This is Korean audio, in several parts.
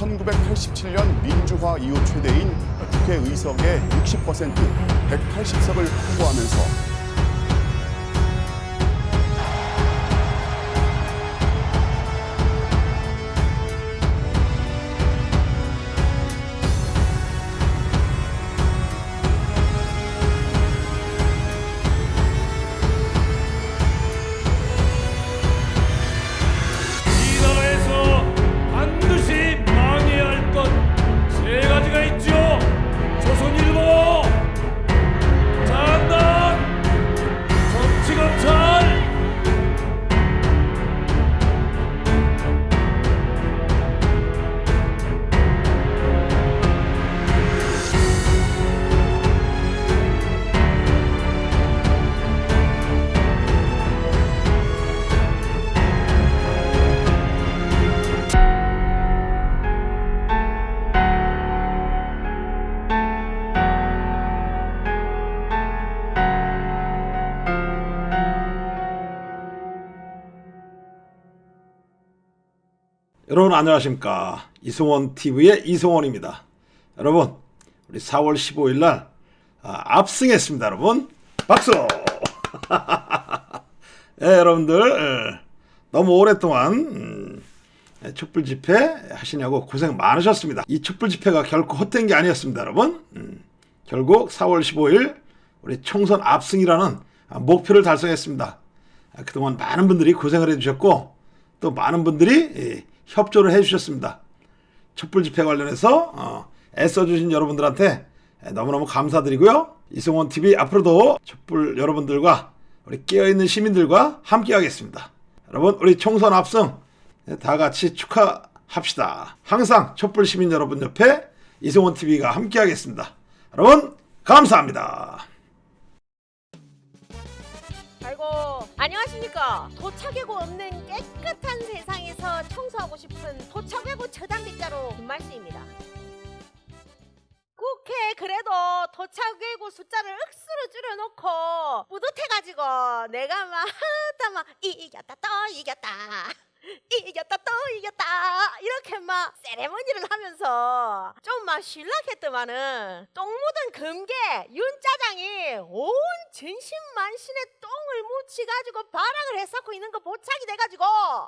1987년 민주화 이후 최대인 국회의석의 60% 180석을 확보하면서 여러분 안녕하십니까. 이승원TV의 이승원입니다. 여러분 우리 4월 15일 날 압승했습니다. 여러분 박수. 네, 여러분들 너무 오랫동안 촛불 집회 하시냐고 고생 많으셨습니다. 이 촛불 집회가 결코 헛된 게 아니었습니다. 여러분 결국 4월 15일 우리 총선 압승이라는 목표를 달성했습니다. 그동안 많은 분들이 고생을 해주셨고 또 많은 분들이 협조를 해주셨습니다. 촛불 집회 관련해서 애써주신 여러분들한테 너무너무 감사드리고요. 이승원TV 앞으로도 촛불 여러분들과 우리 깨어있는 시민들과 함께 하겠습니다. 여러분 우리 총선 압승 다 같이 축하합시다. 항상 촛불 시민 여러분 옆에 이승원TV가 함께 하겠습니다. 여러분 감사합니다. 아이고 안녕하십니까. 도착외고 없는 깨끗한 세상에서 청소하고 싶은 도착외고 저단빗자루 김말수입니다. 국회 그래도 도착외고 숫자를 억수로 줄여놓고 뿌듯해가지고 내가 막 이겼다 또 이겼다 이겼다 또 이겼다 이렇게 막 세레머니를 하면서 좀 막 신락했더만은 똥 묻은 금괴 윤짜장이 온 전신만신에 똥을 묻히가지고 발악을 해쌓고 있는 거 포착이 돼가지고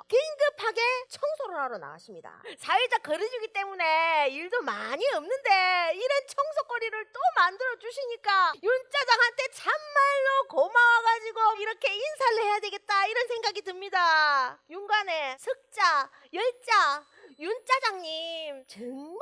긴급하게 청소를 하러 나왔습니다. 사회적 거리두기 때문에 일도 많이 없는데 이런 청소거리를 또 만들어 주시니까 윤짜장한테 참말로 고마워가지고 이렇게 인사를 해야 되겠다 이런 생각이 듭니다. 윤관에 석자 열자 윤짜장님 정말로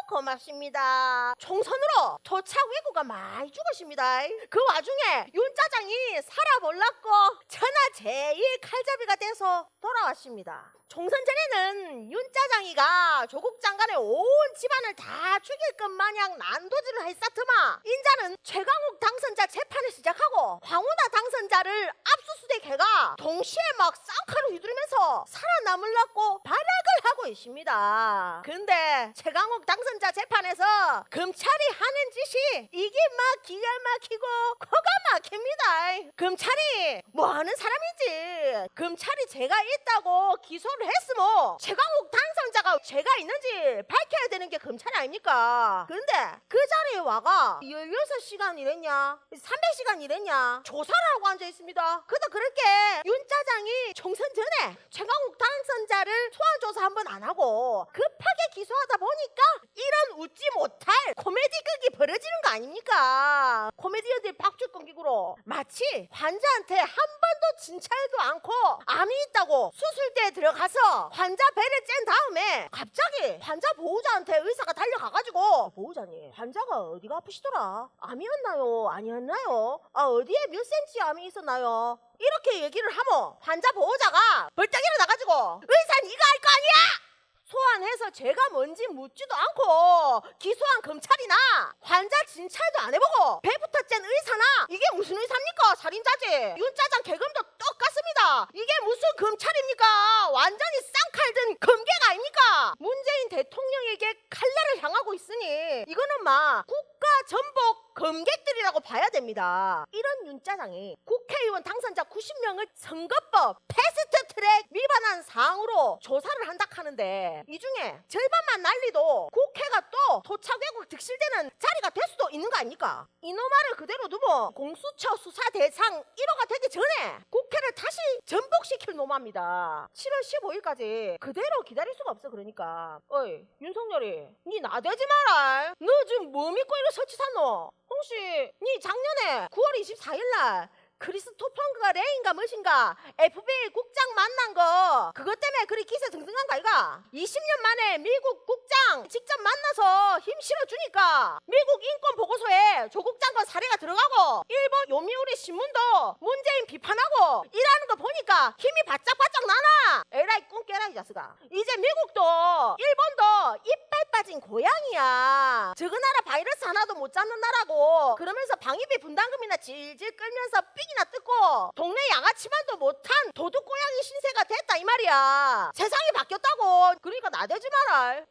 고맙습니다. 총선으로 도착외고가 많이 죽으십니다. 그 와중에 윤짜장이 살아볼랐고 천하제일 칼잡이가 돼서 돌아왔습니다. 총선 전에는 윤짜장이가 조국 장관의 온 집안을 다 죽일 것 마냥 난도질을 했었더만 인자는 최강욱 당선자 재판을 시작하고 황운하 당선자를 압수수색해가 동시에 막 쌍칼을 휘두르면서 살아남으려고 발악을 하고 있습니다. 근데 최강욱 당선자 재판에서 검찰이 하는 짓이 이게 막 기가 막히고 코가 막힙니다. 검찰이 뭐 하는 사람인지 검찰이 죄가 있다고 기소를 했으면 최강욱 당선자가 죄가 있는지 밝혀야 되는 게 검찰 아닙니까? 근데 그 자리에 와가 16시간 일했냐 300시간 일했냐 조사를 하고 앉아있습니다. 그도 그렇게 윤짜장이 총선 전에 최강욱 당선자를 소환조사 한 번 안 하고 급하게 기소하다 보니까 이런 웃지 못할 코미디극이 벌어지는 거 아닙니까? 코미디언들 박줄 공격으로 마치 환자한테 한 번도 진찰도 않고 암이 있다고 수술대에 들어가서 환자 배를 짠 다음에 갑자기 환자 보호자한테 의사가 달려가가지고 보호자님 환자가 어디가 아프시더라? 암이었나요? 아니었나요? 어디에 몇 센치 암이 있었나요? 이렇게 얘기를 하면 환자 보호자가 벌떡 일어나가지고 의사 네가 할 거 아니야? 소환해서 죄가 뭔지 묻지도 않고 기소한 검찰이나 환자 진찰도 안 해보고 배부터 짠 의사나 이게 무슨 의사입니까? 살인자지. 윤짜장 개그도 똑같습니다. 이게 무슨 검찰입니까? 완전히 쌍칼 든 검개가 아닙니까? 문재인 대통령에게 칼날을 향하고 있으니 이거는 막 국가 전복 검객들이라고 봐야 됩니다. 이런 윤짜장이 국회의원 당선자 90명을 선거법 패스트트랙 위반한 사항으로 조사를 한다 하는데 이 중에 절반만 날리도 국회가 또 토착 왜곡 득실되는 자리가 될 수도 있는 거 아닙니까? 이놈아를 그대로 두고 공수처 수사 대상 1호가 되기 전에 국회를 다시 전복시킬 놈입니다. 7월 15일까지 그대로 기다릴 수가 없어. 그러니까 어이 윤석열이 니 나대지 마라. 너 지금 뭐 믿고 이래 설치 샀노? 혹시 니 작년에 9월 24일날 크리스토퍼인가 레인가 무엇인가 FBI 국장 만난 거 그것 때문에 그리 기세 등등한 거 아이가? 20년 만에 미국 국장 직접 만나서 힘 실어주니까 미국 인권 보고서에 조국 장관 사례가 들어가고 일본 요미우리 신문도 문재인 비판하고 이라는 거 보니까 힘이 바짝바짝 나나? 에라이 꿈 깨라 이 자식아. 이제 미국도 일본도 이빨 빠진 고양이야. 저거 나라 바이러스 하나도 못 잡는 나라고. 그러면서 방위비 분담금이나 질질 끌면서 삑이나 뜯고 동네 양아치만도 못한 도둑 고양이 신세가 됐다 이 말이야. 세상이 바뀌었다고. 그러니까 나대지 마라.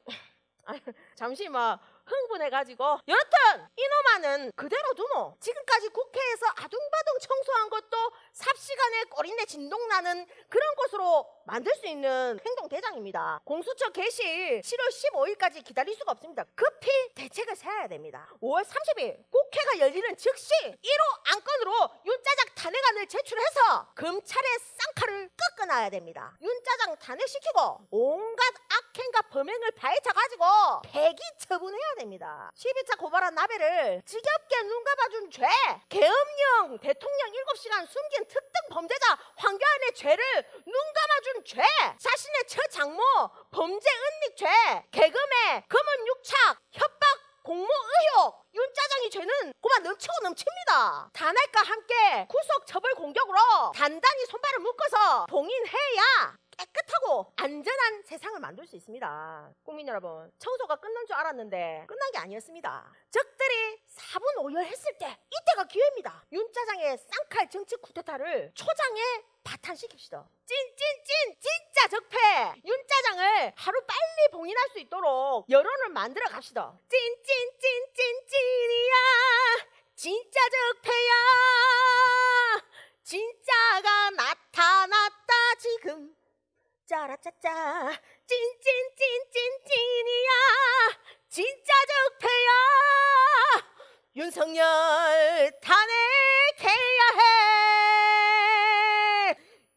잠시 막 흥분해가지고 여튼 이놈아는 그대로 두노. 지금까지 국회에서 아둥바둥 청소한 것도 삽시간에 꼬리내 진동나는 그런 곳으로 만들 수 있는 행동대장입니다. 공수처 개시 7월 15일까지 기다릴 수가 없습니다. 급히 대책을 세워야 됩니다. 5월 30일 국회가 열리는 즉시 1호 안건으로 윤짜장 탄핵안을 제출해서 검찰의 쌍칼을 꺾어놔야 됩니다. 윤짜장 탄핵시키고 온갖 악행과 범행을 파헤쳐가지고 폐기 처분해야 됩니다. 12차 고발한 나베를 지겹게 눈 감아준 죄, 계엄령 대통령 7시간 숨긴 특등 범죄자 황교안의 죄를 눈 감아준 죄, 자신의 첫 장모 범죄 은닉 죄, 계엄의 검은 육착 협박 공모 의혹, 윤짜장이 죄는 그만 넘치고 넘칩니다. 탄핵과 함께 구속 처벌 공격으로 단단히 손발을 묶어서 봉인해야 깨끗하고 안전한 세상을 만들 수 있습니다. 국민 여러분, 청소가 끝난 줄 알았는데 끝난 게 아니었습니다. 적들이 4분 오열했을 때 이때가 기회입니다. 윤짜장의 쌍칼 정치 쿠데타를 초장에 파탄시킵시다. 찐찐찐 진짜 적폐 윤짜장을 하루 빨리 봉인할 수 있도록 여론을 만들어 갑시다. 찐찐찐찐찐이야 진짜 적폐야 진짜가 나타났다 지금 짜라짜짜 찐찐찐찐찐이야 진짜 적폐야 윤석열 탄핵해야 해.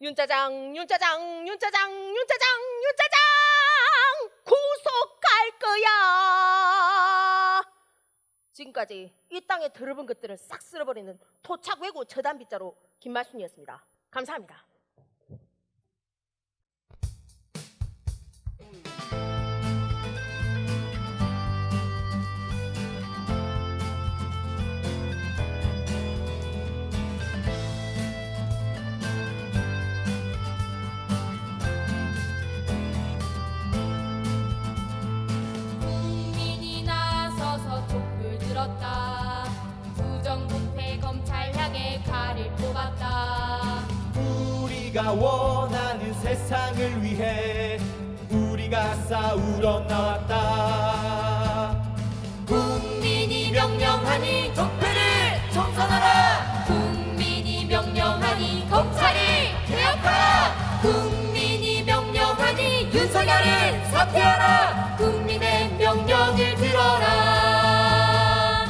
윤짜장 윤짜장 윤짜장 윤짜장 윤짜장 구속할 거야. 지금까지 이 땅에 더러운 것들을 싹 쓸어버리는 토착 외고 저단 빗자루 김말순이었습니다. 감사합니다. 국민이 나서서 촛불 들었다. 부정부패 검찰 향해 칼을 뽑았다. 우리가 원하는 세상을 위해 우리가 싸우러 나왔다. 국민이 명령하니 적폐를 청산하라. 국민이 명령하니 검찰이 개혁하라. 국민이 명령하니 윤석열을 사퇴하라. 국민의 명령을 들어라.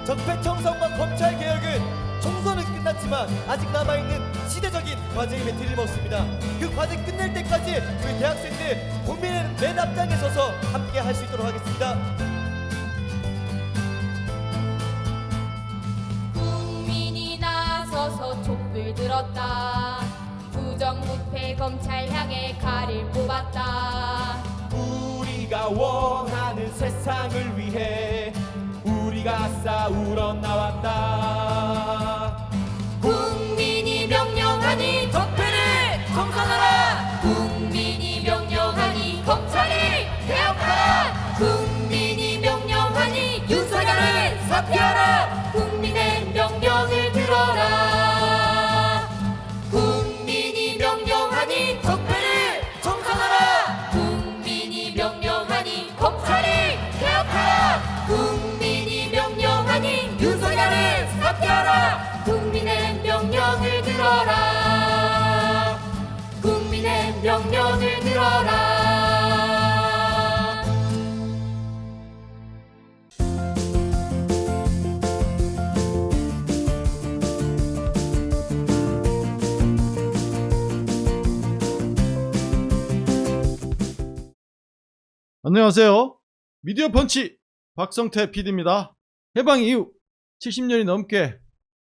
적폐 청산과 검찰 개혁은 총선은 끝났지만 아직 남아있는 시대적인 과제임에 틀림없습니다. 그 과제 끝낼 때까지 우리 대학생들 국민의 맨 앞장에 서서 함께 할 수 있도록 하겠습니다. 국민이 나서서 촛불 들었다. 부정부패 검찰 향해 칼을 뽑았다. 우리가 원하는 세상을 위해 우리가 싸우러 나왔다. 국민이 명령하니 적폐를 청산하라. 국민이 명령하니 검찰이 개혁하라. 국민이 명령하니 윤석열을 사퇴하라. 국민의 명령을 들어라. 국민이 명령하니 적폐를 청산하라. 국민이 명령하니 검찰이 개혁하라. 국민이 명령하니 안녕하세요. 미디어 펀치 박성태 PD입니다. 해방 이후 70년이 넘게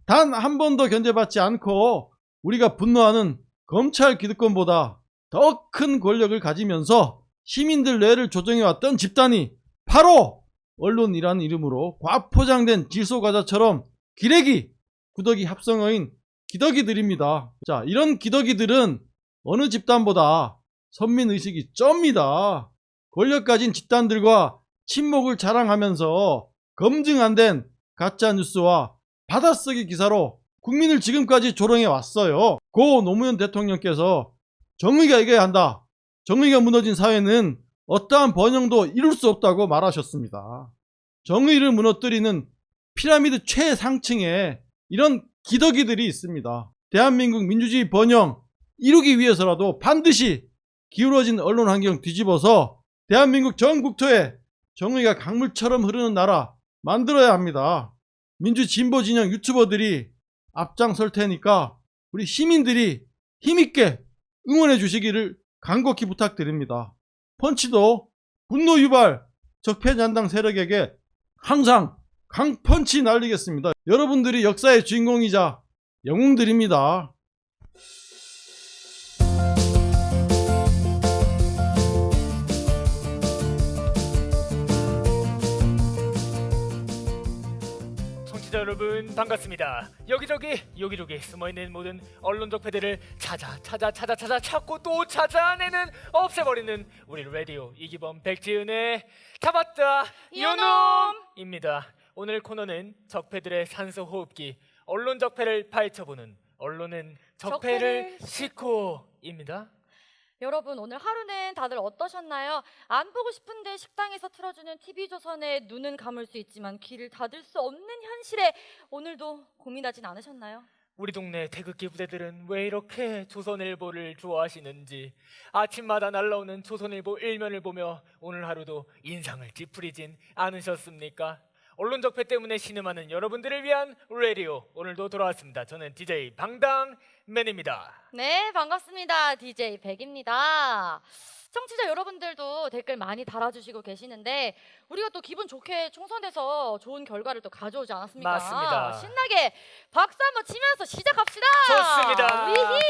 단 한 번도 견제받지 않고 우리가 분노하는 검찰 기득권보다 더 큰 권력을 가지면서 시민들 뇌를 조정해왔던 집단이 바로 언론이라는 이름으로 과포장된 질소과자처럼 기레기, 구더기 합성어인 기더기들입니다. 자, 이런 기더기들은 어느 집단보다 선민의식이 쩝니다. 권력 가진 집단들과 친목을 자랑하면서 검증 안 된 가짜뉴스와 받아쓰기 기사로 국민을 지금까지 조롱해 왔어요. 고 노무현 대통령께서 정의가 이겨야 한다. 정의가 무너진 사회는 어떠한 번영도 이룰 수 없다고 말하셨습니다. 정의를 무너뜨리는 피라미드 최상층에 이런 기더기들이 있습니다. 대한민국 민주주의 번영 이루기 위해서라도 반드시 기울어진 언론 환경 뒤집어서 대한민국 전 국토에 정의가 강물처럼 흐르는 나라 만들어야 합니다. 민주 진보 진영 유튜버들이 앞장설 테니까 우리 시민들이 힘있게 응원해 주시기를 간곡히 부탁드립니다. 펀치도 분노 유발 적폐잔당 세력에게 항상 강펀치 날리겠습니다. 여러분들이 역사의 주인공이자 영웅들입니다. 청취자 여러분 반갑습니다. 여기저기 숨어있는 모든 언론적 패대를 찾고 또 찾아내는 없애버리는 우리 라디오 이기범 백지은의 잡았다 요놈입니다. 오늘 코너는 적폐들의 산소 호흡기 언론 적폐를 파헤쳐보는 언론은 적폐를 싣고입니다. 여러분 오늘 하루는 다들 어떠셨나요? 안 보고 싶은데 식당에서 틀어주는 TV조선에 눈은 감을 수 있지만 귀를 닫을 수 없는 현실에 오늘도 고민하진 않으셨나요? 우리 동네 태극기 부대들은 왜 이렇게 조선일보를 좋아하시는지 아침마다 날라오는 조선일보 일면을 보며 오늘 하루도 인상을 찌푸리진 않으셨습니까? 언론 적폐 때문에 신음하는 여러분들을 위한 라디오 오늘도 돌아왔습니다. 저는 DJ 방당맨입니다. 네, 반갑습니다. DJ 백입니다. 청취자 여러분들도 댓글 많이 달아주시고 계시는데 우리가 또 기분 좋게 총선에서 좋은 결과를 또 가져오지 않았습니까? 맞습니다. 신나게 박수 한번 치면서 시작합시다. 좋습니다. 위히.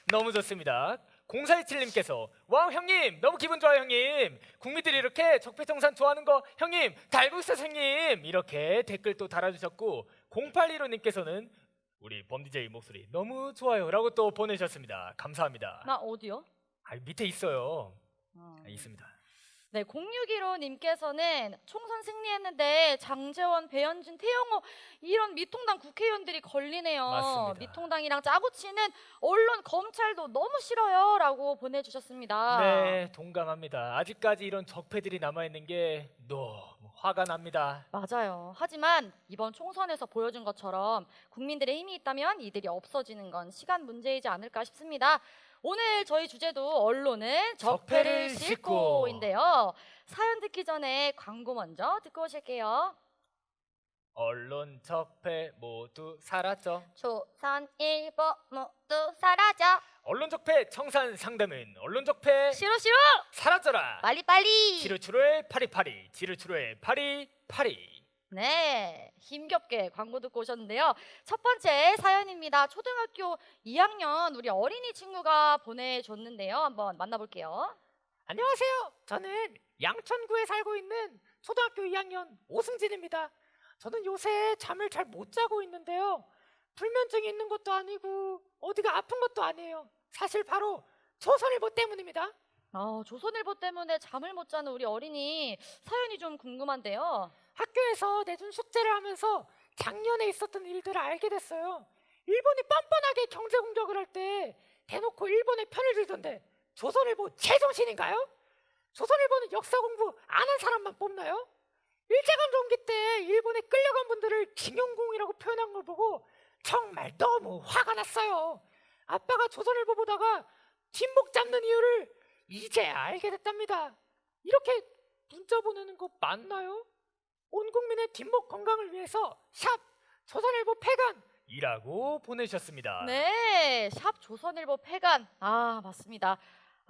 너무 좋습니다. 0427님께서 와우 형님 너무 기분 좋아요 형님. 국민들이 이렇게 적폐청산 좋아하는 거 형님 달고 있어요 형님. 이렇게 댓글 또 달아주셨고 0815님께서는 우리 범디제이 목소리 너무 좋아요 라고 또 보내주셨습니다. 감사합니다. 나 어디요? 밑에 있어요. 있습니다. 네, 0615님께서는 총선 승리했는데 장제원, 배현진, 태영호 이런 미통당 국회의원들이 걸리네요. 맞습니다. 미통당이랑 짜고 치는 언론, 검찰도 너무 싫어요 라고 보내주셨습니다. 네, 동감합니다. 아직까지 이런 적폐들이 남아있는 게 너무 화가 납니다. 맞아요. 하지만 이번 총선에서 보여준 것처럼 국민들의 힘이 있다면 이들이 없어지는 건 시간 문제이지 않을까 싶습니다. 오늘 저희 주제도 언론은 적폐를 싣고인데요. 사연 듣기 전에 광고 먼저 듣고 오실게요. 언론 적폐 모두 사라져. 조선일보 모두 사라져. 언론 적폐 청산 상담은 언론 적폐 싫어 사라져라. 빨리 지르추로의 파리파리 지르추로의 파리파리. 네, 힘겹게 광고 듣고 오셨는데요. 첫 번째 사연입니다. 초등학교 2학년 우리 어린이 친구가 보내줬는데요. 한번 만나볼게요. 안녕하세요. 저는 양천구에 살고 있는 초등학교 2학년 오승진입니다. 저는 요새 잠을 잘 못 자고 있는데요. 불면증이 있는 것도 아니고 어디가 아픈 것도 아니에요. 사실 바로 조선일보 때문입니다. 조선일보 때문에 잠을 못 자는 우리 어린이 사연이 좀 궁금한데요. 학교에서 내준 숙제를 하면서 작년에 있었던 일들을 알게 됐어요. 일본이 뻔뻔하게 경제 공격을 할 때 대놓고 일본의 편을 들던데 조선일보 제정신인가요? 조선일보는 역사 공부 안 한 사람만 뽑나요? 일제강점기 때 일본에 끌려간 분들을 징용공이라고 표현한 걸 보고 정말 너무 화가 났어요. 아빠가 조선일보 보다가 뒷목 잡는 이유를 이제야 알게 됐답니다. 이렇게 문자 보내는 거 맞나요? 온 국민의 뒷목 건강을 위해서 샵 조선일보 폐간이라고 보내주셨습니다. 네, 샵 조선일보 폐간. 맞습니다.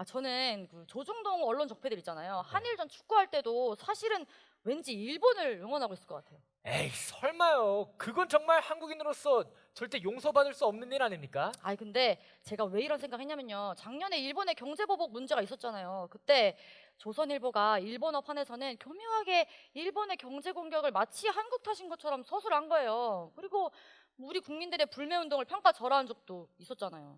저는 그 조중동 언론 적폐들 있잖아요. 한일전 축구할 때도 사실은 왠지 일본을 응원하고 있을 것 같아요. 에이 설마요. 그건 정말 한국인으로서 절대 용서받을 수 없는 일 아닙니까? 근데 제가 왜 이런 생각했냐면요. 작년에 일본의 경제보복 문제가 있었잖아요. 그때 조선일보가 일본어판에서는 교묘하게 일본의 경제 공격을 마치 한국 탓인 것처럼 서술한 거예요. 그리고 우리 국민들의 불매운동을 평가절하한 적도 있었잖아요.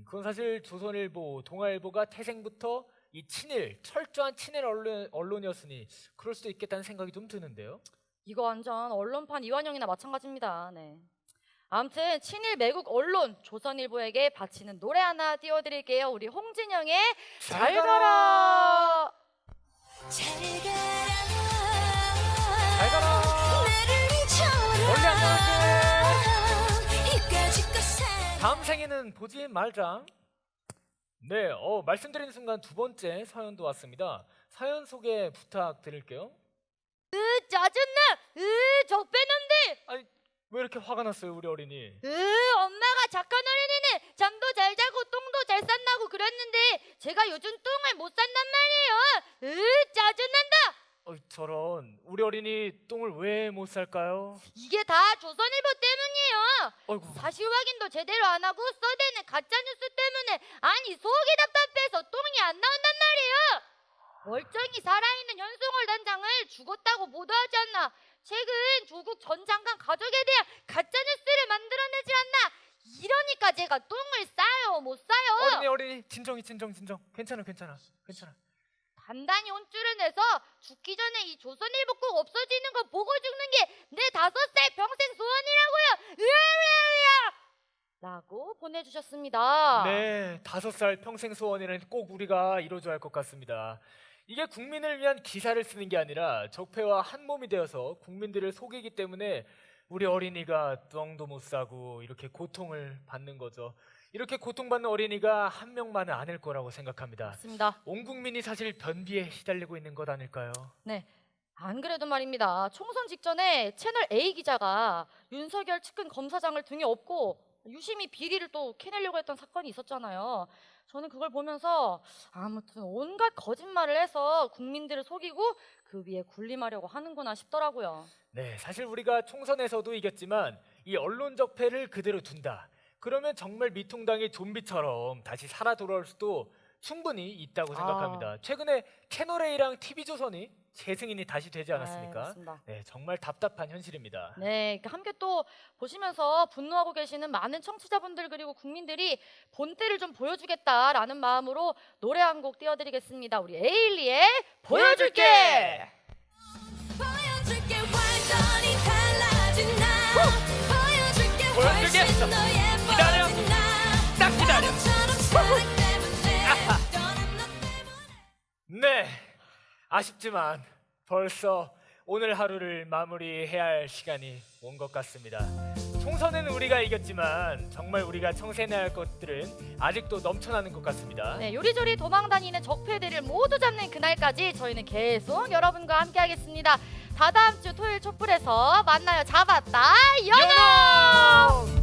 그건 사실 조선일보, 동아일보가 태생부터 이 친일, 철저한 친일 언론이었으니 그럴 수도 있겠다는 생각이 좀 드는데요. 이거 완전 언론판 이완영이나 마찬가지입니다. 네. 아무튼 친일 매국 언론 조선일보에게 바치는 노래 하나 띄워드릴게요. 우리 홍진영의 잘 가라. 잘 가라. 멀리 안 나갈게. 다음 생에는 보지 말자. 네, 말씀드리는 순간 두 번째 사연도 왔습니다. 사연 소개 부탁드릴게요. 짜증나. 적배놈들. 아니 왜 이렇게 화가 났어요, 우리 어린이? 엄마가 착한 어린이는 잠도 잘 자고 똥도 잘 싼다고 그랬는데 제가 요즘 똥을 못 싼단 말이에요. 짜증난다. 저런 우리 어린이 똥을 왜 못 살까요? 이게 다 조선일보 때문이에요. 어이구. 사실 확인도 제대로 안 하고 써대는 가짜뉴스 때문에 속이 답답해서 똥이 안 나온단 말이에요. 멀쩡히 살아있는 현승월 단장을 죽었다고 보도하지 않나. 최근 조국 전 장관 가족에 대한 가짜뉴스를 만들어내지 않나. 이러니까 제가 똥을 싸요 못 싸요. 어린이 진정. 괜찮아. 단단히 혼쭐을 내서 죽기 전에 이 조선일보 꼭 없어지는 거 보고 죽는 게 내 5살 평생 소원이라고요. 으아으아으아 라고 보내주셨습니다. 네, 5살 평생 소원이라는 꼭 우리가 이뤄줘야 할 것 같습니다. 이게 국민을 위한 기사를 쓰는 게 아니라 적폐와 한 몸이 되어서 국민들을 속이기 때문에 우리 어린이가 똥도 못 싸고 이렇게 고통을 받는 거죠. 이렇게 고통받는 어린이가 한 명만은 아닐 거라고 생각합니다. 맞습니다. 온 국민이 사실 변비에 시달리고 있는 것 아닐까요? 네. 안 그래도 말입니다. 총선 직전에 채널 A 기자가 윤석열 측근 검사장을 등에 업고 유심히 비리를 또 캐내려고 했던 사건이 있었잖아요. 저는 그걸 보면서 아무튼 온갖 거짓말을 해서 국민들을 속이고 그 위에 군림하려고 하는구나 싶더라고요. 네, 사실 우리가 총선에서도 이겼지만 이 언론 적폐를 그대로 둔다. 그러면 정말 미통당이 좀비처럼 다시 살아 돌아올 수도 충분히 있다고 생각합니다. 최근에 채널A랑 TV조선이 재승인이 다시 되지 않았습니까? 맞습니다. 네, 정말 답답한 현실입니다. 네, 함께 또 보시면서 분노하고 계시는 많은 청취자분들 그리고 국민들이 본때를 좀 보여주겠다라는 마음으로 노래 한 곡 띄워드리겠습니다. 우리 에일리의 보여줄게. 보여줄게. 기다려. 딱 기다려. 네, 아쉽지만 벌써 오늘 하루를 마무리해야 할 시간이 온 것 같습니다. 총선은 우리가 이겼지만 정말 우리가 청산해야 할 것들은 아직도 넘쳐나는 것 같습니다. 네, 요리조리 도망다니는 적폐들을 모두 잡는 그날까지 저희는 계속 여러분과 함께하겠습니다. 다다음 주 토요일 촛불에서 만나요. 잡았다 연호!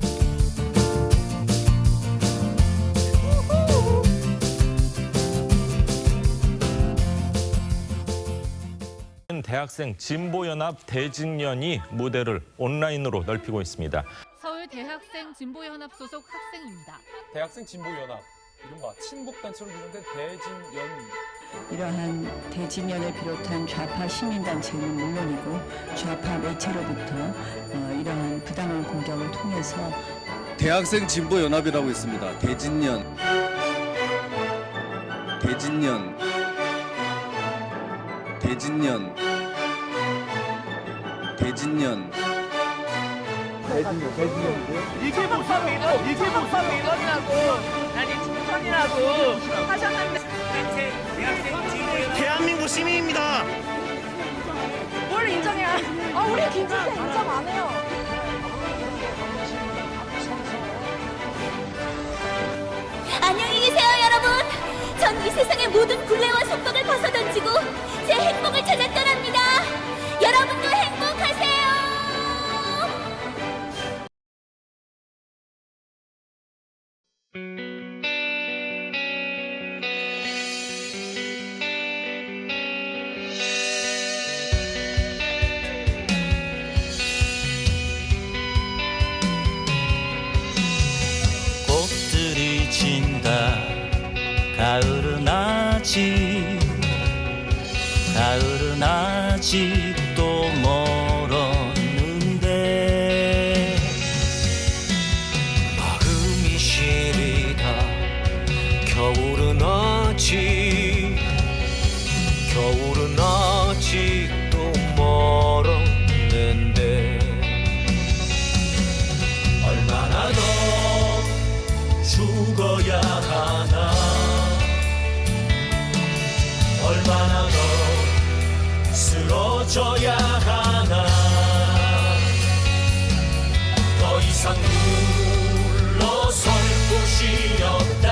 대학생 진보연합 대진년이 무대를 온라인으로 넓히고 있습니다. 서울 대학생 진보연합 소속 학생입니다. 대학생 진보연합, 이른바 친북단체로 구성된 대진연. 이러한 대진연을 비롯한 좌파 시민단체는 물론이고 좌파 매체로부터 이러한 부당한 공격을 통해서 대학생 진보연합이라고 있습니다. 대진년 대진년 대진년 대진년 이게 무슨 민원이라고 아니 충천이라고 하셨는데 대한민국 시민입니다. 뭘 인정해? 우리 김진태 인정 안 해요. 안녕히 계세요, 여러분. 전 이 세상의 모든 굴레와 속박을 벗어던지고 제 행복을 찾아 떠납니다. 여러분도 행복하세요. 가을은 아직도 멀었는데 마음이 시리다. 겨울은 아직도 멀었는데 얼마나 더 죽어야 하나. 얼마나 더 쓰러져야 하나. 더 이상 물러설 곳이 없다.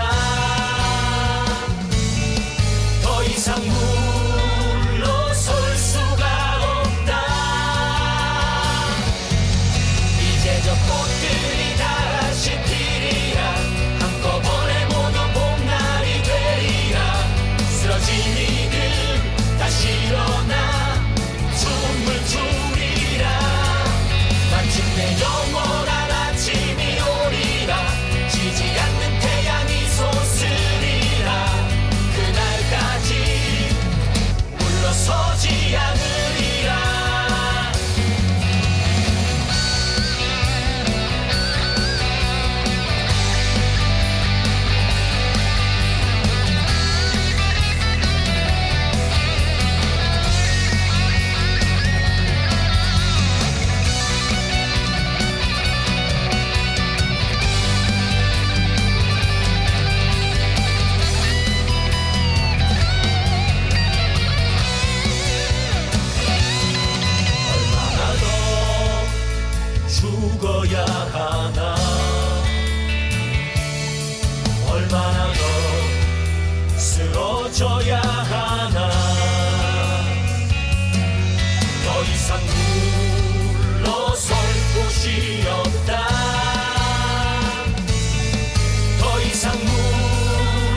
더 이상 물러설 수가 없다. 이제 저 꽃들이 다시 피리라. 한꺼번에 모두 봄날이 되리라. 쓰러진 이들 다시 일어나 춤을 추리라. 마침내 영원한 아침이 오리라. 지지 않는 태양이 솟으리라. 그날까지 물러서지 않으리라. 얼마나 더 죽어야 하나. 얼마나 더 쓰러져야 하나. 더 이상 물러설 곳이 없다. 더 이상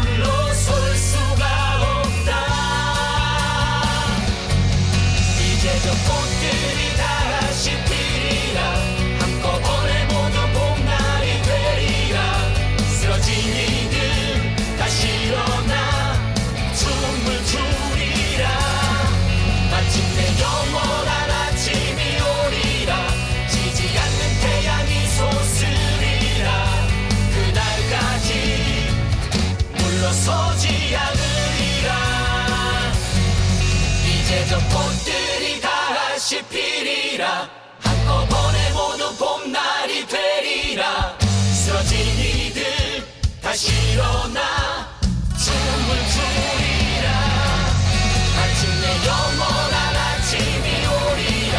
물러설 수가 없다. 이제 저 꽃들이 다시 피리라. 한꺼번에 모두 봄날이 되리라. 쓰러진 이들 다시 일어나 춤을 추리라. 마침내 영원한 아침이 오리라. 지지 않는 태양이 솟으리라. 그날까지 물러서지 않으리라. 이제 저 꽃들이 다시 피리라. 한꺼번에 모두 봄날이 되리라. 쓰러진 이들 다시 일어나 춤을 추리라. 마침내 영원한 아침이 오리라.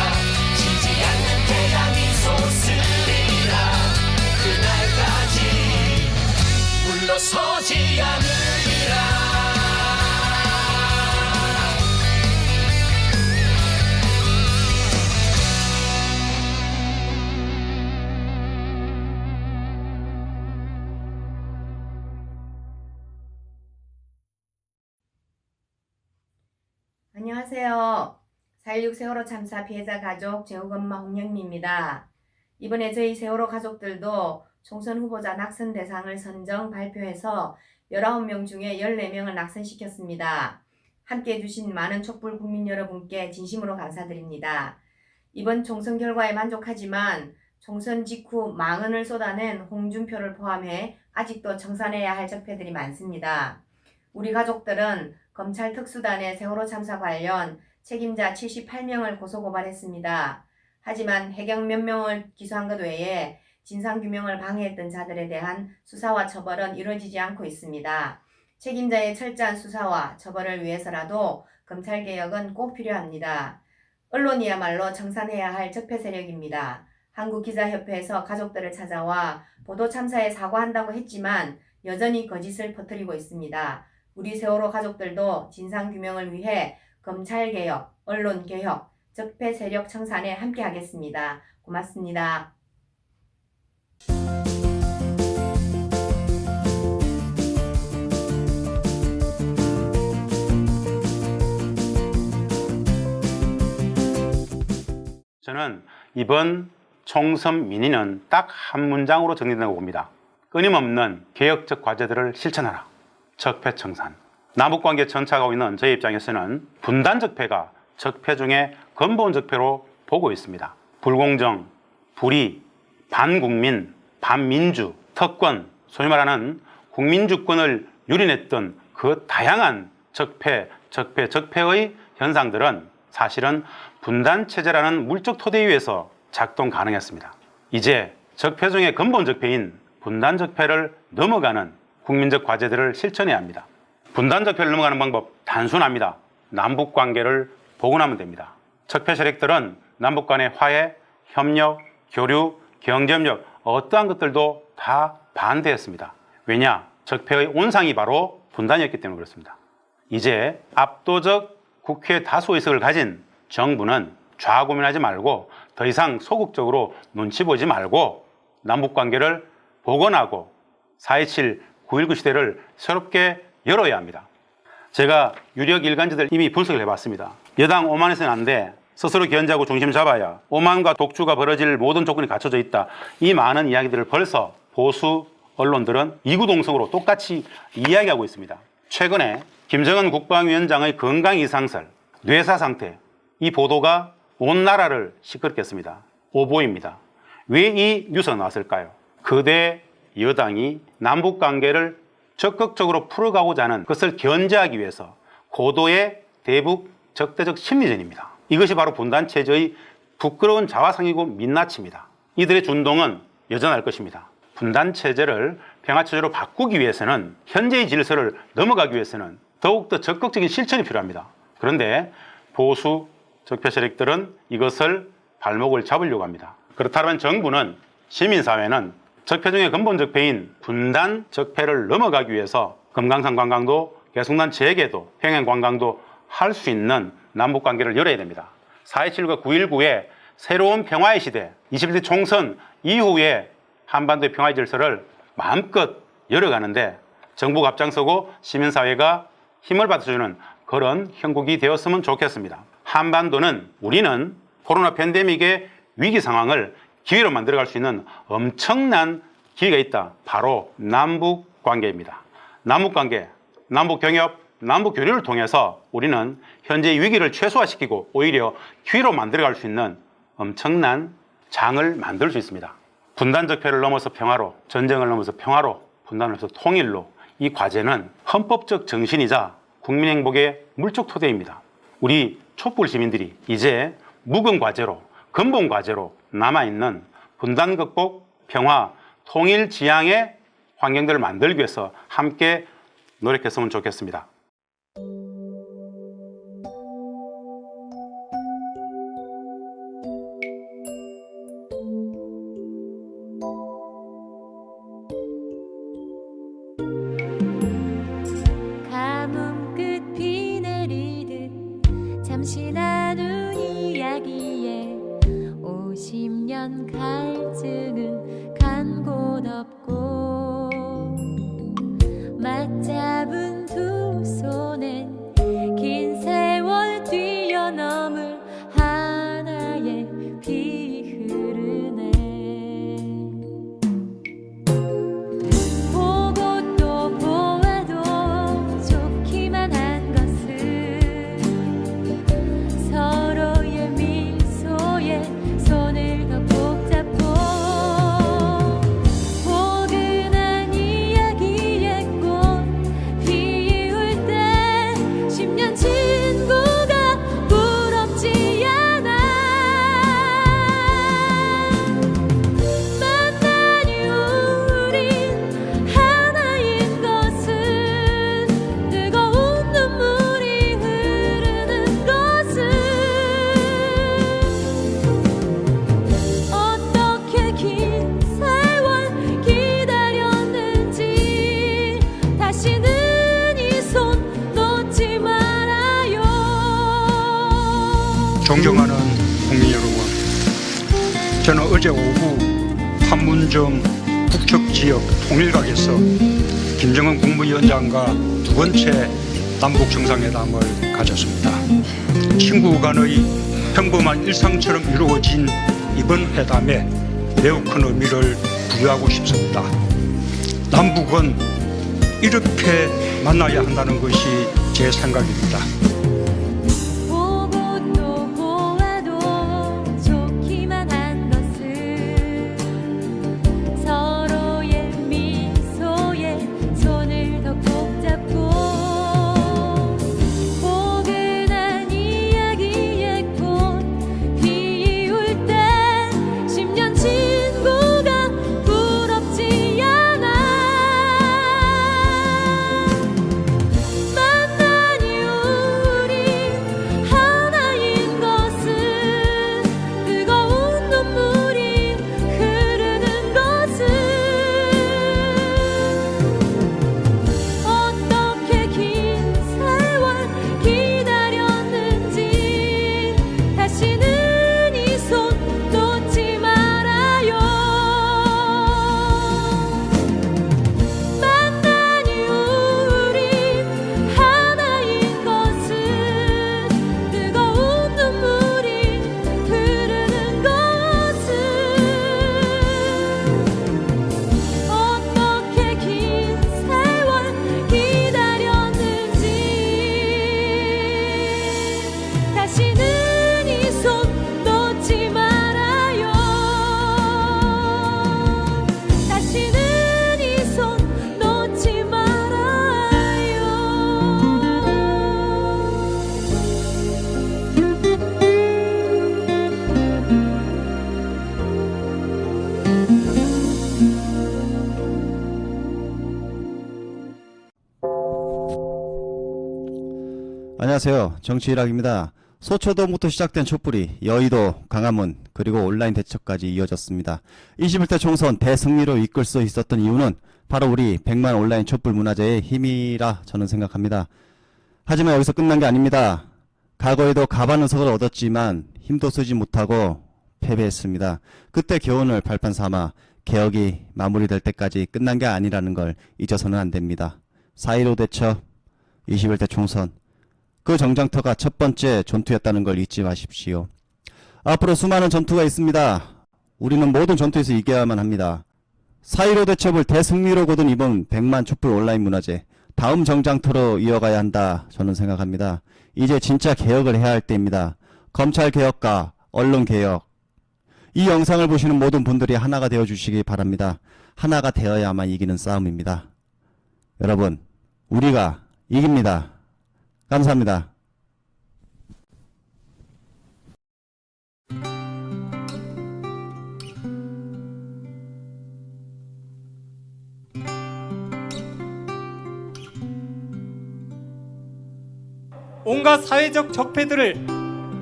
지지 않는 태양이 솟으리라. 그날까지 물러서지 않으리라. 안녕하세요. 4.16 세월호 참사 피해자 가족 재욱엄마 홍영미입니다. 이번에 저희 세월호 가족들도 총선 후보자 낙선 대상을 선정 발표해서 19명 중에 14명을 낙선시켰습니다. 함께해 주신 많은 촛불 국민 여러분께 진심으로 감사드립니다. 이번 총선 결과에 만족하지만 총선 직후 망언을 쏟아낸 홍준표를 포함해 아직도 청산해야 할 적폐들이 많습니다. 우리 가족들은 검찰 특수단의 세월호 참사 관련 책임자 78명을 고소고발했습니다. 하지만 해경 몇 명을 기소한 것 외에 진상규명을 방해했던 자들에 대한 수사와 처벌은 이루어지지 않고 있습니다. 책임자의 철저한 수사와 처벌을 위해서라도 검찰개혁은 꼭 필요합니다. 언론이야말로 청산해야 할 적폐 세력입니다. 한국기자협회에서 가족들을 찾아와 보도 참사에 사과한다고 했지만 여전히 거짓을 퍼뜨리고 있습니다. 우리 세월호 가족들도 진상규명을 위해 검찰개혁, 언론개혁, 적폐 세력 청산에 함께하겠습니다. 고맙습니다. 저는 이번 총선 민의는 딱 한 문장으로 정리된다고 봅니다. 끊임없는 개혁적 과제들을 실천하라. 적폐청산. 남북관계 전착하고 있는 저희 입장에서는 분단 적폐가 적폐 중에 근본 적폐로 보고 있습니다. 불공정, 불의, 반국민, 반민주, 특권, 소위 말하는 국민주권을 유린했던 그 다양한 적폐의 현상들은 사실은 분단체제라는 물적 토대 위에서 작동 가능했습니다. 이제 적폐 중에 근본 적폐인 분단 적폐를 넘어가는 국민적 과제들을 실천해야 합니다. 분단 적폐를 넘어가는 방법 단순합니다. 남북 관계를 복원하면 됩니다. 적폐 세력들은 남북 간의 화해, 협력, 교류, 경제협력 어떠한 것들도 다 반대했습니다. 왜냐? 적폐의 온상이 바로 분단이었기 때문에 그렇습니다. 이제 압도적 국회 다수의석을 가진 정부는 좌고민하지 말고 더 이상 소극적으로 눈치 보지 말고 남북관계를 복원하고 4.27, 9.19 시대를 새롭게 열어야 합니다. 제가 유력 일간지들 이미 분석을 해봤습니다. 여당 오만해서는 안 돼. 스스로 견제하고 중심 잡아야 오만과 독주가 벌어질 모든 조건이 갖춰져 있다. 이 많은 이야기들을 벌써 보수 언론들은 이구동성으로 똑같이 이야기하고 있습니다. 최근에 김정은 국방위원장의 건강 이상설, 뇌사 상태, 이 보도가 온 나라를 시끄럽게 했습니다. 오보입니다. 왜 이 뉴스가 나왔을까요? 거대 여당이 남북관계를 적극적으로 풀어가고자 하는 것을 견제하기 위해서 고도의 대북 적대적 심리전입니다. 이것이 바로 분단체제의 부끄러운 자화상이고 민낯입니다. 이들의 준동은 여전할 것입니다. 분단체제를 평화체제로 바꾸기 위해서는 현재의 질서를 넘어가기 위해서는 더욱더 적극적인 실천이 필요합니다. 그런데 보수 적폐 세력들은 이것을 발목을 잡으려고 합니다. 그렇다면 정부는, 시민사회는 적폐 중에 근본 적폐인 분단 적폐를 넘어가기 위해서 금강산 관광도, 개성난 재개도, 평양 관광도 할 수 있는 남북관계를 열어야 됩니다. 4.27과 9.19의 새로운 평화의 시대, 21대 총선 이후에 한반도의 평화의 질서를 마음껏 열어가는데 정부가 앞장서고 시민사회가 힘을 받아주는 그런 형국이 되었으면 좋겠습니다. 한반도는, 우리는 코로나 팬데믹의 위기 상황을 기회로 만들어갈 수 있는 엄청난 기회가 있다. 바로 남북관계입니다. 남북관계, 남북경협, 남북교류를 통해서 우리는 현재의 위기를 최소화시키고 오히려 기회로 만들어갈 수 있는 엄청난 장을 만들 수 있습니다. 분단 적폐를 넘어서 평화로, 전쟁을 넘어서 평화로, 분단을 넘어서 통일로, 이 과제는 헌법적 정신이자 국민 행복의 물적 토대입니다. 우리 촛불 시민들이 이제 묵은 과제로, 근본 과제로 남아있는 분단 극복, 평화, 통일 지향의 환경들을 만들기 위해서 함께 노력했으면 좋겠습니다. 가뭄끝 비 내리듯 잠시 나눈 이야기에 50년 갈증은 간 곳 없고 맞잡은 두 손엔 긴 세월 뛰어넘을 하나의 비 흐르네. 보고 또 보아도 좋기만 한 것은 서로의 미소에 손을 더 꼭 잡고 포근한 이야기에 꽃 피울 때 10년 친구가 부럽지 않아. 만나니 우린 하나인 것은 뜨거운 눈물이 흐르는 것은 어떻게 긴 세월 기다렸는지 다시는 이 손 놓지 말아요. 존경하는 국민 여러분, 저는 어제 오후 판문점 북측지역 통일각에서 김정은 국무위원장과 두 번째 남북 정상회담을 가졌습니다. 친구 간의 평범한 일상처럼 이루어진 이번 회담에 매우 큰 의미를 부여하고 싶습니다. 남북은 이렇게 만나야 한다는 것이 제 생각입니다. 보고 또 보아도 좋기만 한 것은 서로의 미소에 손을 더 꼭 잡고 포근한 이야기에 꽃 피울 때 10년 친구가 부럽지 않아. 만나니 우리 하나인 것은 뜨거운 눈물이 흐르는 것은 어떻게 긴 세월 기다렸는지 다시는 이 손 놓지 말아요. 만나니 우리 하나인 것은 뜨거운 눈물이 흐르는 것은 어떻게 긴 세월 기다렸는지 다시는 이 손 놓지 말아요. 다시는 이 손 놓지 말아요. 안녕하세요. 정치일학입니다. 소초동부터 시작된 촛불이 여의도, 강화문, 그리고 온라인 대처까지 이어졌습니다. 21대 총선 대승리로 이끌 수 있었던 이유는 바로 우리 100만 온라인 촛불 문화제의 힘이라 저는 생각합니다. 하지만 여기서 끝난 게 아닙니다. 과거에도 가반 의석을 얻었지만 힘도 쓰지 못하고 패배했습니다. 그때 교훈을 발판 삼아 개혁이 마무리될 때까지 끝난 게 아니라는 걸 잊어서는 안 됩니다. 4.15 대처, 21대 총선, 그 정장터가 첫 번째 전투였다는 걸 잊지 마십시오. 앞으로 수많은 전투가 있습니다. 우리는 모든 전투에서 이겨야만 합니다. 4.15 대첩을 대승리로 거둔 이번 100만 촛불 온라인 문화제, 다음 정장터로 이어가야 한다 저는 생각합니다. 이제 진짜 개혁을 해야 할 때입니다. 검찰 개혁과 언론 개혁. 이 영상을 보시는 모든 분들이 하나가 되어주시기 바랍니다. 하나가 되어야만 이기는 싸움입니다. 여러분, 우리가 이깁니다. 감사합니다. 온갖 사회적 적폐들을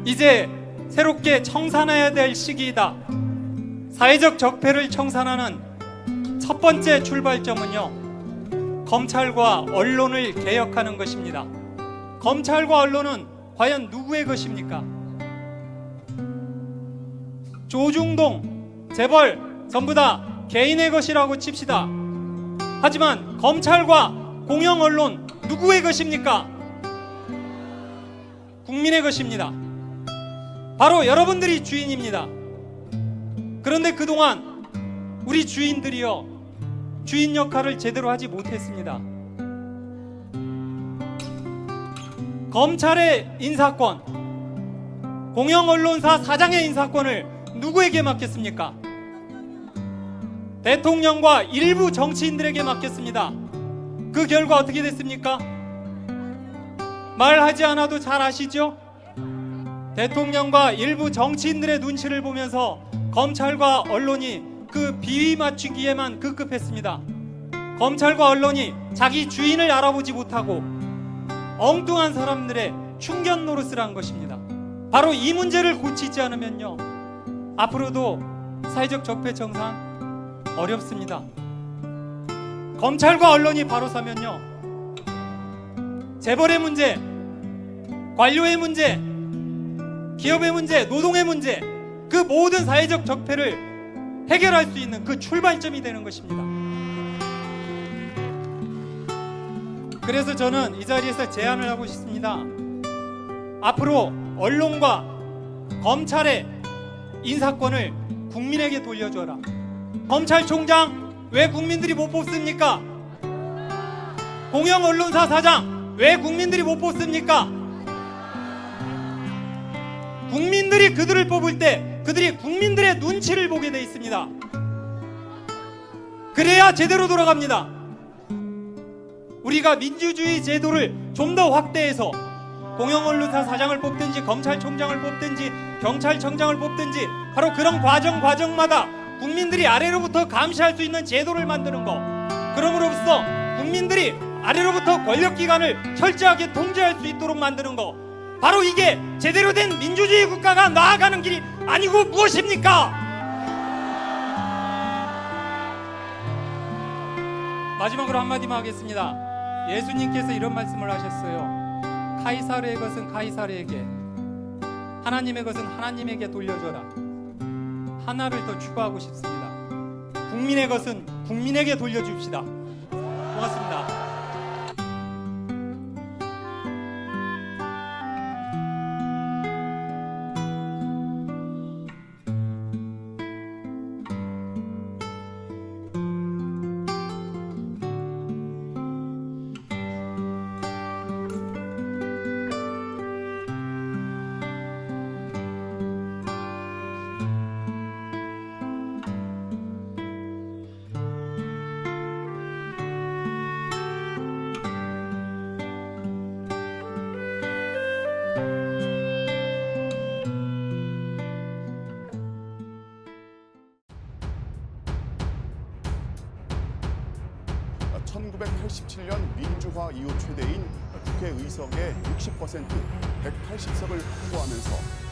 이제 새롭게 청산해야 될 시기이다. 사회적 적폐를 청산하는 첫 번째 출발점은요, 검찰과 언론을 개혁하는 것입니다. 검찰과 언론은 과연 누구의 것입니까? 조중동, 재벌 전부 다 개인의 것이라고 칩시다. 하지만 검찰과 공영 언론 누구의 것입니까? 국민의 것입니다. 바로 여러분들이 주인입니다. 그런데 그동안 우리 주인들이요, 주인 역할을 제대로 하지 못했습니다. 검찰의 인사권, 공영 언론사 사장의 인사권을 누구에게 맡겼습니까? 대통령과 일부 정치인들에게 맡겼습니다. 그 결과 어떻게 됐습니까? 말하지 않아도 잘 아시죠? 대통령과 일부 정치인들의 눈치를 보면서 검찰과 언론이 그 비위 맞추기에만 급급했습니다. 검찰과 언론이 자기 주인을 알아보지 못하고 엉뚱한 사람들의 충견 노릇을 한 것입니다. 바로 이 문제를 고치지 않으면요, 앞으로도 사회적 적폐 청산 어렵습니다. 검찰과 언론이 바로 서면요, 재벌의 문제, 관료의 문제, 기업의 문제, 노동의 문제, 그 모든 사회적 적폐를 해결할 수 있는 그 출발점이 되는 것입니다. 그래서 저는 이 자리에서 제안을 하고 싶습니다. 앞으로 언론과 검찰의 인사권을 국민에게 돌려줘라. 검찰총장 왜 국민들이 못 뽑습니까? 공영 언론사 사장 왜 국민들이 못 뽑습니까? 국민들이 그들을 뽑을 때 그들이 국민들의 눈치를 보게 돼 있습니다. 그래야 제대로 돌아갑니다. 우리가 민주주의 제도를 좀 더 확대해서 공영 언론사 사장을 뽑든지 검찰총장을 뽑든지 경찰청장을 뽑든지 바로 그런 과정마다 국민들이 아래로부터 감시할 수 있는 제도를 만드는 것, 그럼으로써 국민들이 아래로부터 권력기관을 철저하게 통제할 수 있도록 만드는 것, 바로 이게 제대로 된 민주주의 국가가 나아가는 길이 아니고 무엇입니까? 마지막으로 한마디만 하겠습니다. 예수님께서 이런 말씀을 하셨어요. 카이사르의 것은 카이사르에게, 하나님의 것은 하나님에게 돌려줘라. 하나를 더 추가하고 싶습니다. 국민의 것은 국민에게 돌려줍시다. 고맙습니다. 아, 1987년 민주화 이후 최대인 국회의석의 60% 180석을 확보하면서